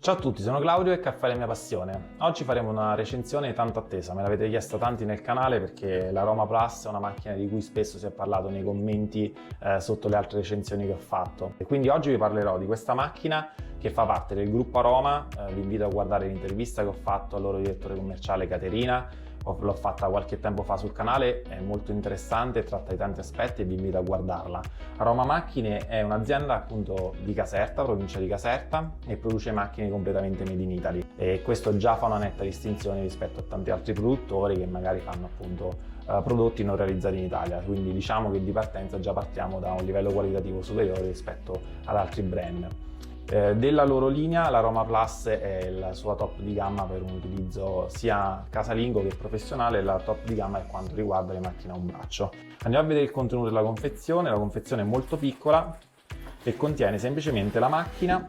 Ciao a tutti, sono Claudio e Caffè è la mia passione. Oggi faremo una recensione tanto attesa, me l'avete chiesta tanti nel canale perché l'Aroma Plus è una macchina di cui spesso si è parlato nei commenti sotto le altre recensioni che ho fatto. E quindi oggi vi parlerò di questa macchina che fa parte del gruppo Aroma. Vi invito a guardare l'intervista che ho fatto al loro direttore commerciale Caterina. L'ho fatta qualche tempo fa sul canale, è molto interessante, tratta di tanti aspetti e vi invito a guardarla. Aroma Macchine è un'azienda appunto di Caserta, provincia di Caserta, e produce macchine completamente made in Italy, e questo già fa una netta distinzione rispetto a tanti altri produttori che magari fanno appunto prodotti non realizzati in Italia, quindi diciamo che di partenza già partiamo da un livello qualitativo superiore rispetto ad altri brand. Della loro linea l'Aroma Plus è la sua top di gamma per un utilizzo sia casalingo che professionale, e la top di gamma per quanto riguarda le macchine a un braccio. Andiamo a vedere il contenuto della confezione. La confezione è molto piccola e contiene semplicemente la macchina,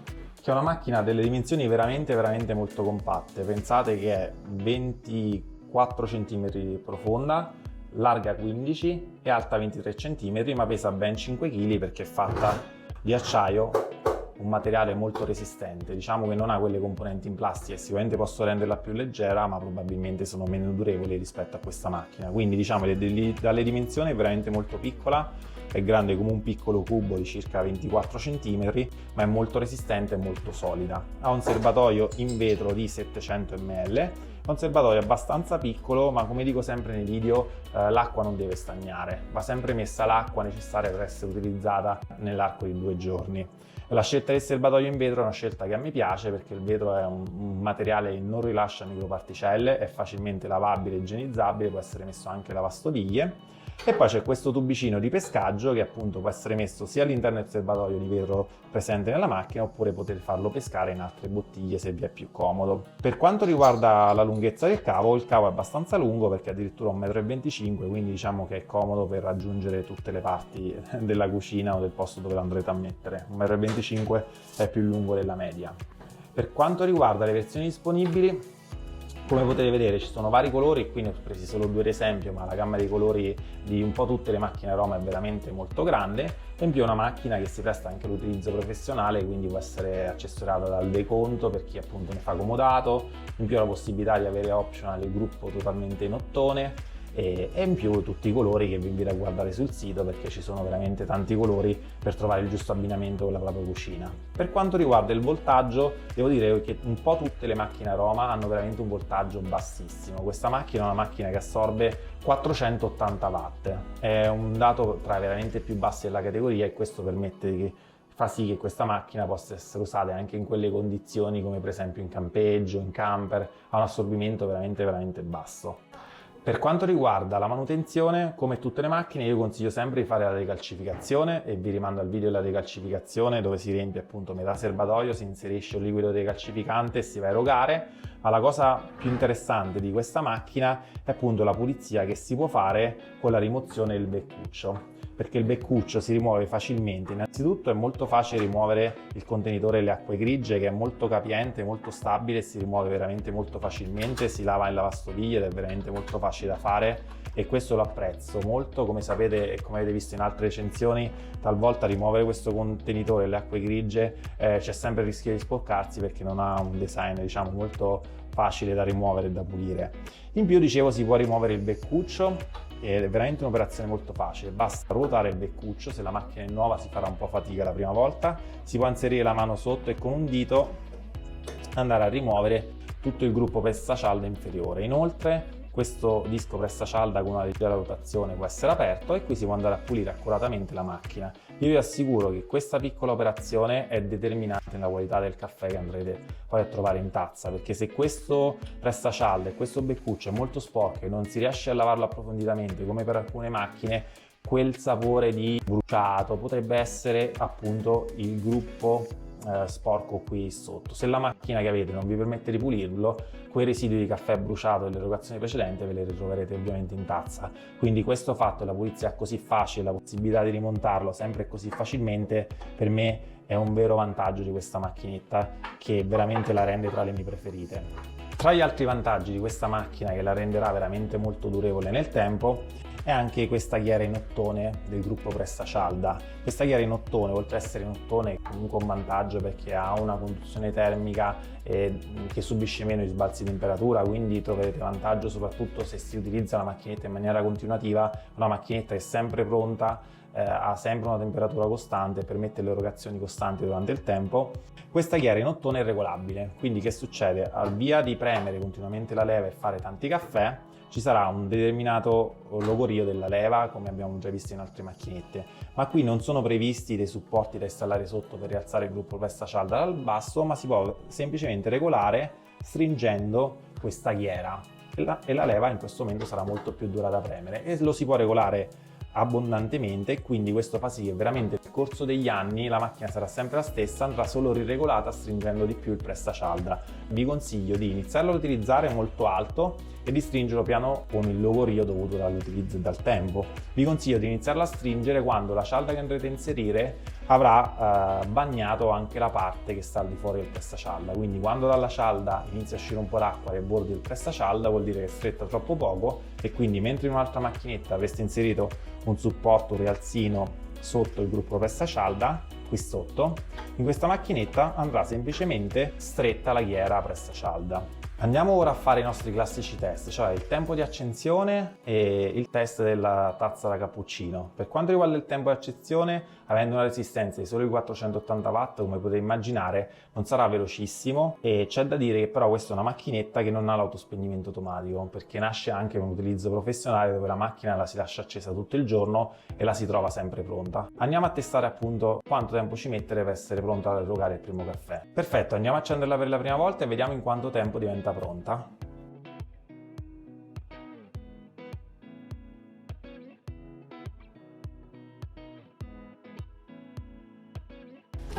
che è una macchina delle dimensioni veramente molto compatte. Pensate che è 24 cm profonda, larga 15 e alta 23 cm, ma pesa ben 5 kg perché è fatta di acciaio, un materiale molto resistente. Diciamo che non ha quelle componenti in plastica e sicuramente posso renderla più leggera, ma probabilmente sono meno durevoli rispetto a questa macchina. Quindi diciamo dalle dimensioni è veramente molto piccola, è grande come un piccolo cubo di circa 24 cm, ma è molto resistente e molto solida. Ha un serbatoio in vetro di 700 ml, è un serbatoio abbastanza piccolo, ma come dico sempre nei video, l'acqua non deve stagnare, va sempre messa l'acqua necessaria per essere utilizzata nell'arco di 2 giorni. La scelta del serbatoio in vetro è una scelta che a me piace perché il vetro è un materiale che non rilascia microparticelle, è facilmente lavabile e igienizzabile, può essere messo anche in lavastoviglie. E poi c'è questo tubicino di pescaggio che appunto può essere messo sia all'interno del serbatoio di vetro presente nella macchina, oppure potete farlo pescare in altre bottiglie se vi è più comodo. Per quanto riguarda la lunghezza del cavo, il cavo è abbastanza lungo perché è addirittura 1,25 m, quindi diciamo che è comodo per raggiungere tutte le parti della cucina o del posto dove lo andrete a mettere. 1,25 m è più lungo della media. Per quanto riguarda le versioni disponibili, come potete vedere ci sono vari colori, qui ne ho presi solo 2 ad esempio, ma la gamma dei colori di un po' tutte le macchine Aroma è veramente molto grande, e in più è una macchina che si presta anche all'utilizzo professionale, quindi può essere accessoriata dal deconto per chi appunto ne fa comodato, in più ha la possibilità di avere optional il gruppo totalmente in ottone, e in più tutti i colori che vi invito a guardare sul sito perché ci sono veramente tanti colori per trovare il giusto abbinamento con la propria cucina. Per quanto riguarda il voltaggio, devo dire che un po' tutte le macchine Aroma hanno veramente un voltaggio bassissimo. Questa macchina è una macchina che assorbe 480 watt, è un dato tra i veramente più bassi della categoria, e questo fa sì che questa macchina possa essere usata anche in quelle condizioni come per esempio in campeggio, in camper, ha un assorbimento veramente basso. Per quanto riguarda la manutenzione, come tutte le macchine io consiglio sempre di fare la decalcificazione, e vi rimando al video della decalcificazione dove si riempie appunto metà serbatoio, si inserisce un liquido decalcificante e si va a erogare. Ma la cosa più interessante di questa macchina è appunto la pulizia che si può fare con la rimozione del beccuccio, perché il beccuccio si rimuove facilmente. Innanzitutto è molto facile rimuovere il contenitore delle acque grigie, che è molto capiente, molto stabile, si rimuove veramente molto facilmente, si lava in lavastoviglie ed è veramente molto facile da fare, e questo lo apprezzo molto. Come sapete e come avete visto in altre recensioni, talvolta rimuovere questo contenitore delle acque grigie c'è sempre il rischio di sporcarsi perché non ha un design diciamo molto facile da rimuovere e da pulire. In più, dicevo, si può rimuovere il beccuccio, è veramente un'operazione molto facile, basta ruotare il beccuccio. Se la macchina è nuova si farà un po' fatica la prima volta, si può inserire la mano sotto e con un dito andare a rimuovere tutto il gruppo pressacialda inferiore. Inoltre questo disco pressacialda con una leggera rotazione può essere aperto e qui si può andare a pulire accuratamente la macchina. Io vi assicuro che questa piccola operazione è determinante nella qualità del caffè che andrete poi a trovare in tazza, perché se questo pressacialda e questo beccuccio è molto sporco e non si riesce a lavarlo approfonditamente come per alcune macchine, quel sapore di bruciato potrebbe essere appunto il gruppo sporco qui sotto. Se la macchina che avete non vi permette di pulirlo, quei residui di caffè bruciato dell'erogazione precedente ve li ritroverete ovviamente in tazza. Quindi questo fatto, la pulizia così facile, la possibilità di rimontarlo sempre così facilmente, per me è un vero vantaggio di questa macchinetta, che veramente la rende tra le mie preferite. Tra gli altri vantaggi di questa macchina, che la renderà veramente molto durevole nel tempo, è anche questa ghiera in ottone del gruppo Pressacialda. Questa ghiera in ottone, oltre ad essere in ottone, è comunque un vantaggio perché ha una conduzione termica che subisce meno i sbalzi di temperatura, quindi troverete vantaggio soprattutto se si utilizza la macchinetta in maniera continuativa, una macchinetta è sempre pronta, ha sempre una temperatura costante e permette le erogazioni costanti durante il tempo. Questa ghiera in ottone è regolabile, quindi che succede? Al via di premere continuamente la leva e fare tanti caffè, ci sarà un determinato logorio della leva, come abbiamo già visto in altre macchinette, ma qui non sono previsti dei supporti da installare sotto per rialzare il gruppo Pressacialda dal basso, ma si può semplicemente regolare stringendo questa ghiera e la leva in questo momento sarà molto più dura da premere e lo si può regolare abbondantemente, e quindi questo fa sì che veramente nel corso degli anni la macchina sarà sempre la stessa, andrà solo riregolata stringendo di più il pressacialda. Vi consiglio di iniziarlo a utilizzare molto alto e di stringerlo piano con il logorio dovuto dall'utilizzo e dal tempo. Vi consiglio di iniziarlo a stringere quando la cialda che andrete a inserire avrà bagnato anche la parte che sta al di fuori del pressacialda, quindi quando dalla cialda inizia a uscire un po' d'acqua nei bordi del pressacialda vuol dire che è stretta troppo poco, e quindi mentre in un'altra macchinetta avreste inserito un supporto, un rialzino sotto il gruppo pressacialda, qui sotto, in questa macchinetta andrà semplicemente stretta la ghiera pressacialda. Andiamo ora a fare i nostri classici test, cioè il tempo di accensione e il test della tazza da cappuccino. Per quanto riguarda il tempo di accensione, avendo una resistenza di solo 480 watt, come potete immaginare, non sarà velocissimo, e c'è da dire che però questa è una macchinetta che non ha l'autospegnimento automatico, perché nasce anche con un utilizzo professionale dove la macchina la si lascia accesa tutto il giorno e la si trova sempre pronta. Andiamo a testare appunto quanto tempo ci mette per essere pronta ad erogare il primo caffè. Perfetto, andiamo a accenderla per la prima volta e vediamo in quanto tempo diventa pronta.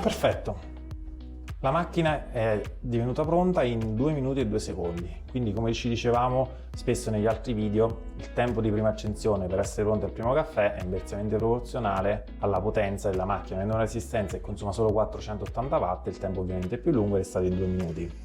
Perfetto, la macchina è divenuta pronta in 2 minuti e 2 secondi, quindi come ci dicevamo spesso negli altri video, il tempo di prima accensione per essere pronto al primo caffè è inversamente proporzionale alla potenza della macchina. Avendo una resistenza che consuma solo 480 watt, il tempo ovviamente è più lungo ed è stato di 2 minuti.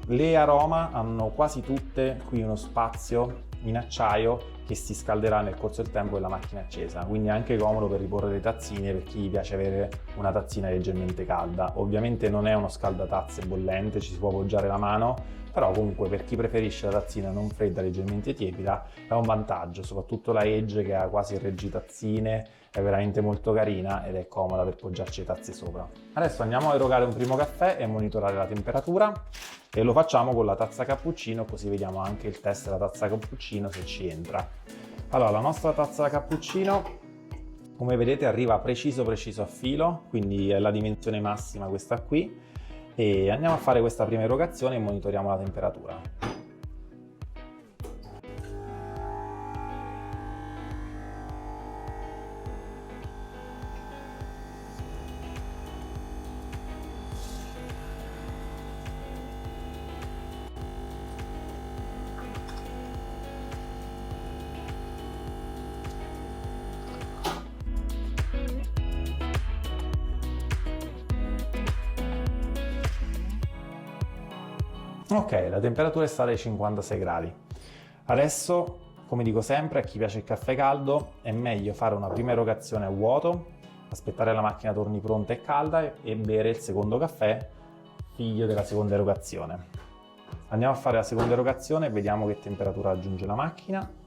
Le aroma hanno quasi tutte qui uno spazio in acciaio che si scalderà nel corso del tempo della macchina accesa, quindi è anche comodo per riporre le tazzine per chi piace avere una tazzina leggermente calda. Ovviamente non è uno scaldatazze bollente, ci si può appoggiare la mano, però comunque per chi preferisce la tazzina non fredda, leggermente tiepida, è un vantaggio. Soprattutto la Edge, che ha quasi reggitazzine, è veramente molto carina ed è comoda per poggiarci le tazze sopra. Adesso andiamo a erogare un primo caffè e monitorare la temperatura, e lo facciamo con la tazza cappuccino, così vediamo anche il test della tazza cappuccino se ci entra. Allora, la nostra tazza da cappuccino, come vedete, arriva preciso a filo, quindi è la dimensione massima questa qui, e andiamo a fare questa prima erogazione e monitoriamo la temperatura. Ok, la temperatura è stata ai 56 gradi. Adesso, come dico sempre, a chi piace il caffè caldo è meglio fare una prima erogazione a vuoto, aspettare la macchina torni pronta e calda e bere il secondo caffè, figlio della seconda erogazione. Andiamo a fare la seconda erogazione e vediamo che temperatura raggiunge la macchina.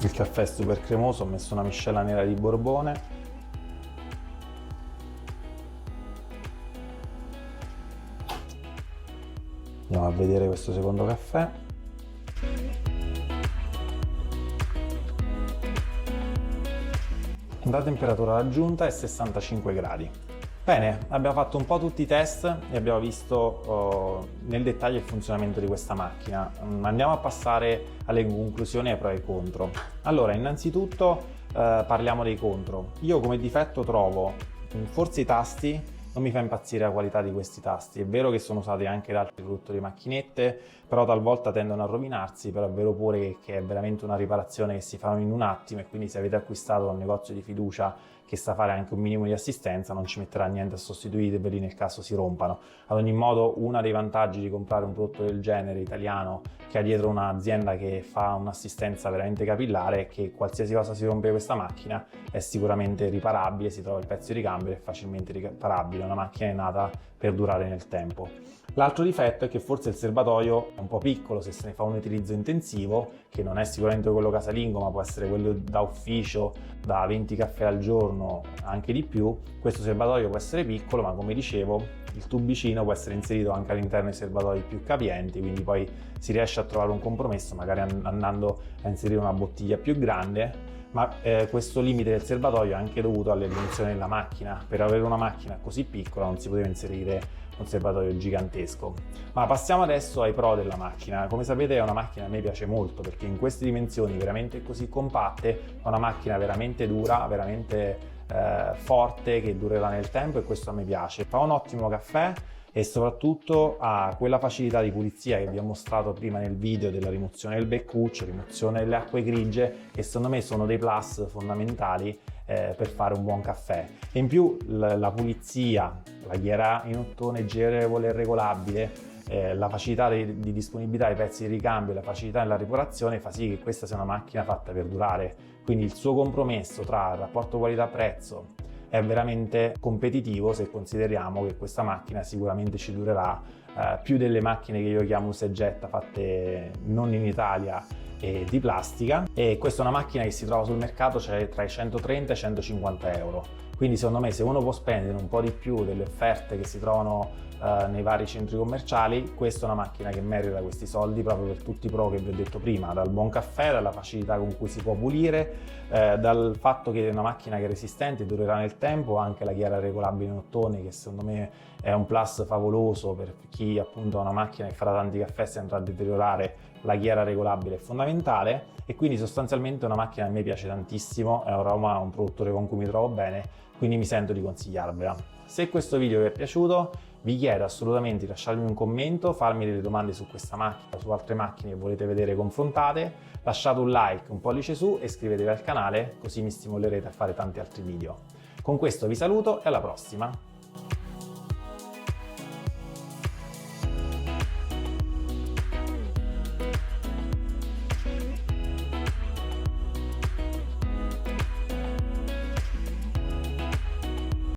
Il caffè è super cremoso, ho messo una miscela nera di Borbone. Andiamo a vedere questo secondo caffè. La temperatura raggiunta è 65 gradi. Bene, abbiamo fatto un po' tutti i test e abbiamo visto nel dettaglio il funzionamento di questa macchina. Andiamo a passare alle conclusioni e ai pro e ai contro. Allora, innanzitutto parliamo dei contro. Io come difetto trovo forse i tasti non mi fa impazzire la qualità di questi tasti. È vero che sono usati anche da altri produttori di macchinette, però talvolta tendono a rovinarsi, però è vero pure che è veramente una riparazione che si fa in un attimo, e quindi se avete acquistato da un negozio di fiducia che sa fare anche un minimo di assistenza, non ci metterà niente a sostituirveli nel caso si rompano. Ad ogni modo, uno dei vantaggi di comprare un prodotto del genere italiano, che ha dietro un'azienda che fa un'assistenza veramente capillare, è che qualsiasi cosa si rompe questa macchina è sicuramente riparabile, si trova il pezzo di ricambio, è facilmente riparabile, una macchina è nata per durare nel tempo. L'altro difetto è che forse il serbatoio è un po' piccolo se se ne fa un utilizzo intensivo, che non è sicuramente quello casalingo, ma può essere quello da ufficio, da 20 caffè al giorno, anche di più. Questo serbatoio può essere piccolo, ma come dicevo, il tubicino può essere inserito anche all'interno di serbatoi più capienti, quindi poi si riesce a trovare un compromesso, magari andando a inserire una bottiglia più grande. Ma questo limite del serbatoio è anche dovuto alle dimensioni della macchina. Per avere una macchina così piccola non si poteva inserire un serbatoio gigantesco. Ma passiamo adesso ai pro della macchina. Come sapete è una macchina che a me piace molto, perché in queste dimensioni veramente così compatte è una macchina veramente dura, veramente forte, che durerà nel tempo, e questo a me piace. Fa un ottimo caffè e soprattutto ha quella facilità di pulizia che vi ho mostrato prima nel video della rimozione del beccuccio, rimozione delle acque grigie, che secondo me sono dei plus fondamentali per fare un buon caffè. E in più la pulizia, la ghiera in ottone girevole e regolabile, la facilità di disponibilità dei pezzi di ricambio e la facilità nella riparazione fa sì che questa sia una macchina fatta per durare. Quindi il suo compromesso tra il rapporto qualità-prezzo è veramente competitivo, se consideriamo che questa macchina sicuramente ci durerà più delle macchine che io chiamo usa e getta, fatte non in Italia e di plastica. E questa è una macchina che si trova sul mercato, cioè tra i 130 e i 150 euro. Quindi secondo me, se uno può spendere un po' di più delle offerte che si trovano nei vari centri commerciali, questa è una macchina che merita questi soldi proprio per tutti i pro che vi ho detto prima, dal buon caffè, dalla facilità con cui si può pulire, dal fatto che è una macchina che è resistente, durerà nel tempo, anche la ghiera regolabile in ottone, che secondo me è un plus favoloso per chi appunto ha una macchina che farà tanti caffè e si andrà a deteriorare. La ghiera regolabile è fondamentale, e quindi sostanzialmente è una macchina che a me piace tantissimo, è un produttore con cui mi trovo bene, quindi mi sento di consigliarvela. Se questo video vi è piaciuto, vi chiedo assolutamente di lasciarmi un commento, farmi delle domande su questa macchina o su altre macchine che volete vedere confrontate, lasciate un like, un pollice su e iscrivetevi al canale, così mi stimolerete a fare tanti altri video. Con questo vi saluto e alla prossima!